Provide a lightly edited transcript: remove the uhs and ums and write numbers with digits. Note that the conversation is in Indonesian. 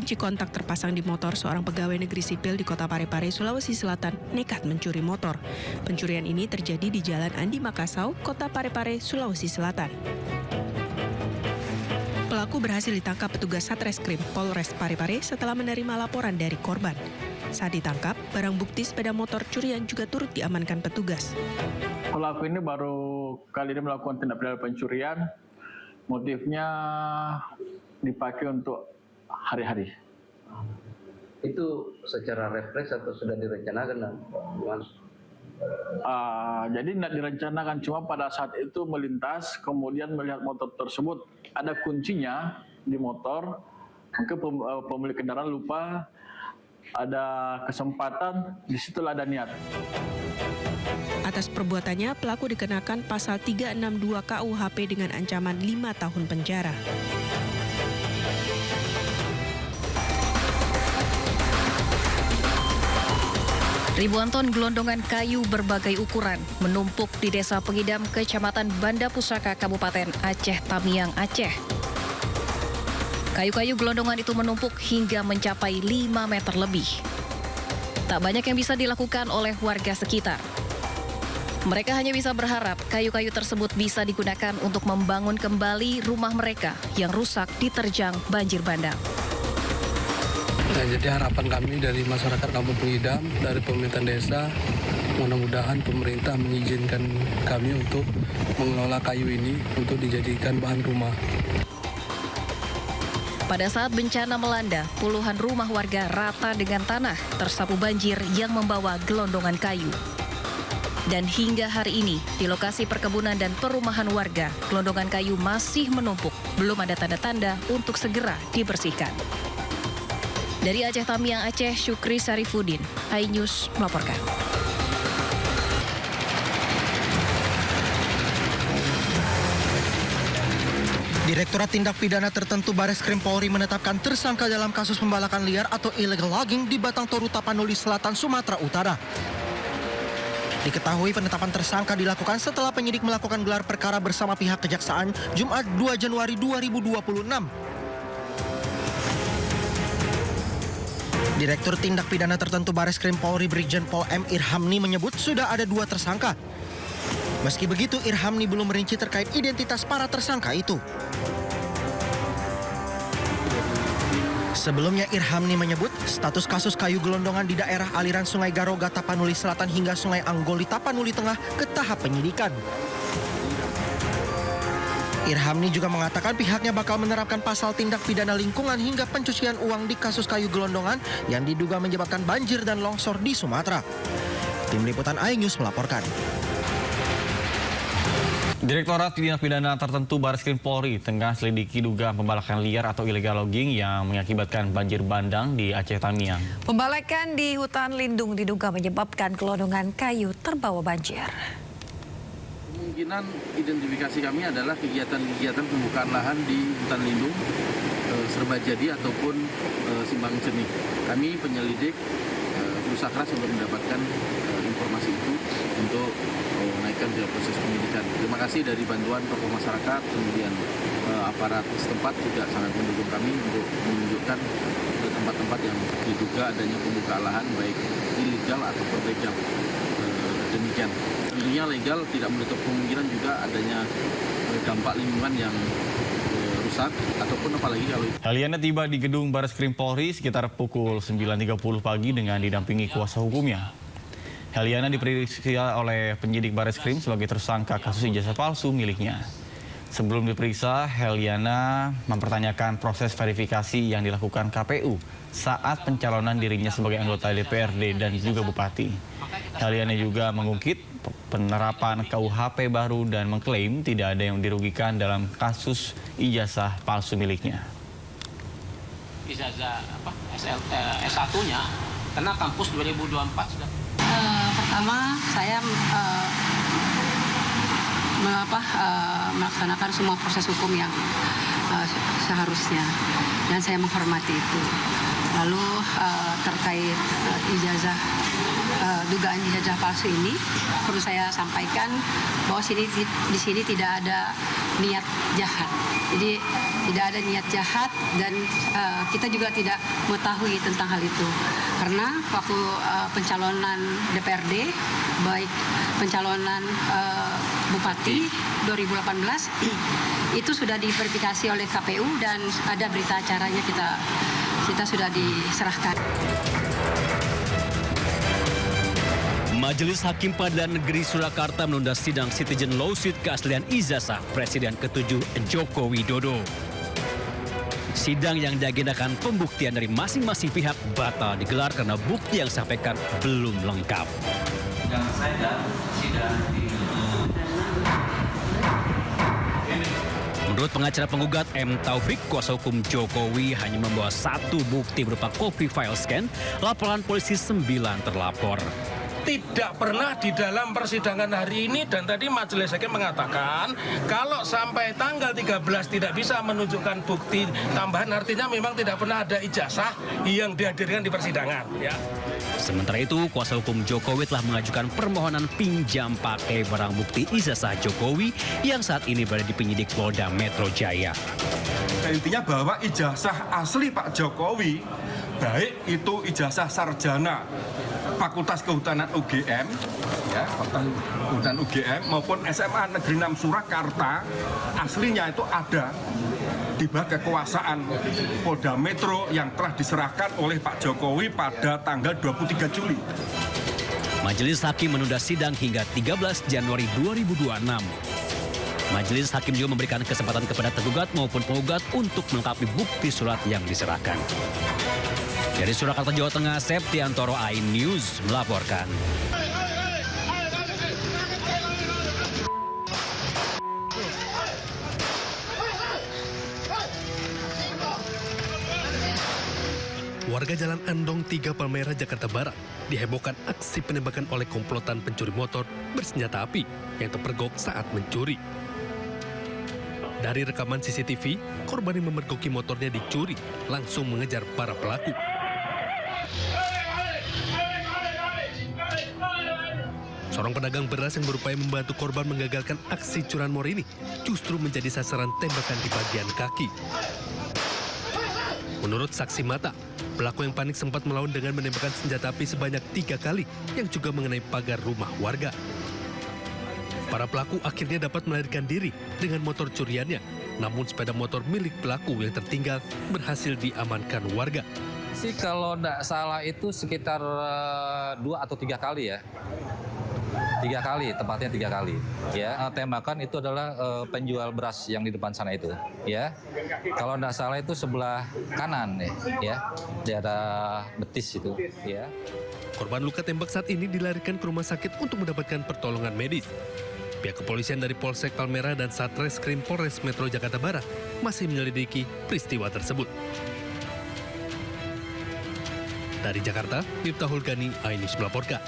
kunci kontak terpasang di motor seorang pegawai negeri sipil di Kota Parepare, Sulawesi Selatan, nekat mencuri motor. Pencurian ini terjadi di Jalan Andi Makassau, Kota Parepare, Sulawesi Selatan. Pelaku berhasil ditangkap petugas Satreskrim Polres Parepare setelah menerima laporan dari korban. Saat ditangkap, barang bukti sepeda motor curian juga turut diamankan petugas. Pelaku ini baru kali ini melakukan tindak pidana pencurian. Motifnya dipakai untuk hari-hari. Itu secara refleks atau sudah direncanakan, Mas? Jadi tidak direncanakan, cuma pada saat itu melintas, kemudian melihat motor tersebut ada kuncinya di motor, mungkin pemilik kendaraan lupa, ada kesempatan, disitulah ada niat. Atas perbuatannya, pelaku dikenakan pasal 362 KUHP dengan ancaman 5 tahun penjara. Ribuan ton gelondongan kayu berbagai ukuran menumpuk di Desa Pengidam, Kecamatan Banda Pusaka, Kabupaten Aceh Tamiang, Aceh. Kayu-kayu gelondongan itu menumpuk hingga mencapai 5 meter lebih. Tak banyak yang bisa dilakukan oleh warga sekitar. Mereka hanya bisa berharap kayu-kayu tersebut bisa digunakan untuk membangun kembali rumah mereka yang rusak diterjang banjir bandang. Nah, jadi harapan kami dari masyarakat Kampung Pengidam, dari pemerintah desa, mudah-mudahan pemerintah mengizinkan kami untuk mengelola kayu ini untuk dijadikan bahan rumah. Pada saat bencana melanda, puluhan rumah warga rata dengan tanah tersapu banjir yang membawa gelondongan kayu. Dan hingga hari ini, di lokasi perkebunan dan perumahan warga, gelondongan kayu masih menumpuk. Belum ada tanda-tanda untuk segera dibersihkan. Dari Aceh Tamiang, Aceh, Syukri Sarifudin, iNews melaporkan. Direktorat Tindak Pidana Tertentu Bareskrim Polri menetapkan tersangka dalam kasus pembalakan liar atau illegal logging di Batang Toru, Tapanuli Selatan, Sumatera Utara. Diketahui penetapan tersangka dilakukan setelah penyidik melakukan gelar perkara bersama pihak kejaksaan Jumat 2 Januari 2026. Direktur Tindak Pidana Tertentu Bareskrim Polri Brigjen Pol M. Irhamni menyebut sudah ada 2 tersangka. Meski begitu, Irhamni belum merinci terkait identitas para tersangka itu. Sebelumnya Irhamni menyebut status kasus kayu gelondongan di daerah aliran Sungai Garoga, Tapanuli Selatan hingga Sungai Anggoli, Tapanuli Tengah ke tahap penyidikan. Irhamni juga mengatakan pihaknya bakal menerapkan pasal tindak pidana lingkungan hingga pencucian uang di kasus kayu gelondongan yang diduga menyebabkan banjir dan longsor di Sumatera. Tim Liputan iNews melaporkan. Direktorat Tindak Pidana Tertentu Bareskrim Polri tengah selidiki dugaan pembalakan liar atau illegal logging yang mengakibatkan banjir bandang di Aceh Tamiang. Pembalakan di hutan lindung diduga menyebabkan gelondongan kayu terbawa banjir. Kemungkinan identifikasi kami adalah kegiatan-kegiatan pembukaan lahan di hutan lindung, Serbajadi ataupun Simbang Cernih. Kami penyelidik berusaha keras untuk mendapatkan informasi itu untuk menaikkan proses penyidikan. Terima kasih dari bantuan tokoh masyarakat, kemudian aparat setempat juga sangat mendukung kami untuk menunjukkan tempat-tempat yang diduga adanya pembukaan lahan baik ilegal ataupun legal. Demikian. Tentunya legal tidak menutup kemungkinan juga adanya dampak lingkungan yang rusak ataupun apalagi kalau Heliana tiba di gedung Bareskrim Polri sekitar pukul 9.30 pagi dengan didampingi kuasa hukumnya. Heliana diperiksa oleh penyidik Bareskrim sebagai tersangka kasus ijazah palsu miliknya. Sebelum diperiksa, Heliana mempertanyakan proses verifikasi yang dilakukan KPU saat pencalonan dirinya sebagai anggota DPRD dan juga bupati. Heliana juga mengungkit penerapan KUHP baru dan mengklaim tidak ada yang dirugikan dalam kasus ijazah palsu miliknya. Ijazah S1-nya karena kampus 2024 sudah. Pertama saya melaksanakan semua proses hukum yang seharusnya dan saya menghormati itu. Lalu terkait ijazah dugaan ijazah palsu ini, perlu saya sampaikan bahwa di sini tidak ada niat jahat. Jadi tidak ada niat jahat dan kita juga tidak mengetahui tentang hal itu. Karena waktu pencalonan DPRD, baik pencalonan Bupati 2018 itu sudah diverifikasi oleh KPU dan ada berita acaranya kita sudah diserahkan. Majelis Hakim Pengadilan Negeri Surakarta menunda sidang citizen lawsuit keaslian ijazah Presiden ke-7 Joko Widodo. Sidang yang diagendakan pembuktian dari masing-masing pihak batal digelar karena bukti yang disampaikan belum lengkap. Menurut pengacara penggugat M. Taufik, kuasa hukum Jokowi hanya membawa satu bukti berupa copy file scan laporan polisi 9 terlapor. Tidak pernah di dalam persidangan hari ini, dan tadi majelis hakim mengatakan kalau sampai tanggal 13 tidak bisa menunjukkan bukti tambahan, artinya memang tidak pernah ada ijazah yang dihadirkan di persidangan. Ya. Sementara itu, kuasa hukum Jokowi telah mengajukan permohonan pinjam pakai barang bukti ijazah Jokowi yang saat ini berada di penyidik Polda Metro Jaya. Intinya bahwa ijazah asli Pak Jokowi, baik itu ijazah sarjana Fakultas Kehutanan UGM, ya, Fakultas Kehutanan UGM maupun SMA Negeri 6 Surakarta, aslinya itu ada di bawah kekuasaan Polda Metro yang telah diserahkan oleh Pak Jokowi pada tanggal 23 Juli. Majelis Hakim menunda sidang hingga 13 Januari 2026. Majelis Hakim juga memberikan kesempatan kepada tergugat maupun penggugat untuk melengkapi bukti surat yang diserahkan. Dari Surakarta, Jawa Tengah, Septiantoro, iNews melaporkan. Warga Jalan Andong 3 Palmerah, Jakarta Barat dihebohkan aksi penembakan oleh komplotan pencuri motor bersenjata api yang terpergok saat mencuri. Dari rekaman CCTV, korban yang memergoki motornya dicuri langsung mengejar para pelaku. Seorang pedagang beras yang berupaya membantu korban menggagalkan aksi curanmor ini justru menjadi sasaran tembakan di bagian kaki. Menurut saksi mata, pelaku yang panik sempat melawan dengan menembakkan senjata api sebanyak 3 kali yang juga mengenai pagar rumah warga. Para pelaku akhirnya dapat melarikan diri dengan motor curiannya, namun sepeda motor milik pelaku yang tertinggal berhasil diamankan warga. Sih kalau tidak salah itu sekitar 2 atau 3 kali ya. 3 kali, tepatnya 3 kali. Ya, tembakan itu adalah penjual beras yang di depan sana itu. Ya, kalau tidak salah itu sebelah kanan ya, di daerah betis itu. Ya. Korban luka tembak saat ini dilarikan ke rumah sakit untuk mendapatkan pertolongan medis. Pihak kepolisian dari Polsek Palmerah dan Satreskrim Polres Metro Jakarta Barat masih menyelidiki peristiwa tersebut. Dari Jakarta, Miftahul Gani, iNews melaporkan.